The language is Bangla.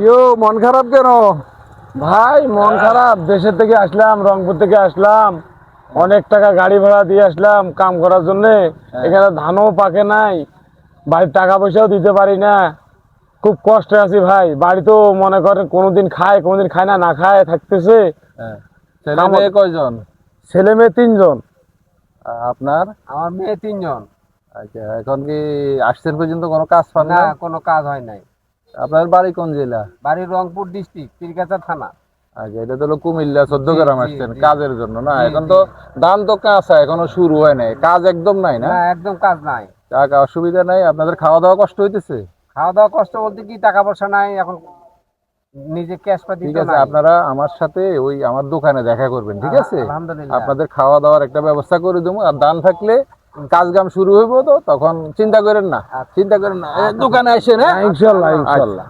ইয়ো, মন খারাপ কেন? ভাই মন খারাপ, দেশের থেকে আসলাম, রংপুর থেকে আসলাম, অনেক টাকা গাড়ি ভাড়া দিয়ে আসলাম কাম করার জন্য। এখানে ধানও পাকে নাই, বাড়ির টাকা পয়সাও দিতে পারি না, খুব কষ্টে আছি ভাই। বাড়ি তো মনে করেন কোনোদিন খায় কোনোদিন খায় না, না খায় থাকতেছে। ছেলে মেয়ে কয়জন? ছেলে মেয়ে 3 জন। আপনার? আমার মেয়ে 3 জন। আচ্ছা, এখন কি আসছেন পর্যন্ত কোনো কাজ পান না, না? কোনো কাজ হয় নাই। আপনার বাড়ি কোন জেলা? বাড়ি রংপুর ডিস্ট্রিক্ট, পীরগাছা থানা। আচ্ছা, এটা তো হলো কুমিল্লা 14 জি, গ্রাম জি, আসছেন জি। কাজের জন্য না? জি, এখন জি। তো ধান তো কাঁচা, এখনো শুরু হয় নাই, কাজ একদম নাই না? না, একদম কাজ নাই। টাকা অসুবিধা নাই? আপনাদের খাওয়া দাওয়া কষ্ট হইতেছে? খাওয়া দাওয়া কষ্ট বলতে কি, টাকা পয়সা নাই এখন, নিজে ক্যাশ পাতি ঠিক তো আছে, নাই। আপনারা আমার সাথে ওই আমার দোকানে দেখা করবেন, ঠিক আছে? আলহামদুলিল্লাহ। আপনাদের খাওয়া দাওয়ার একটা ব্যবস্থা করে দেবো, আর ধান থাকলে কাজ কাম শুরু হইব, তো তখন চিন্তা করেন না, চিন্তা করেন না, দোকানে আসেন, হ্যাঁ? ইনশাল্লাহ আচ্ছা। ইনশাল্লাহ।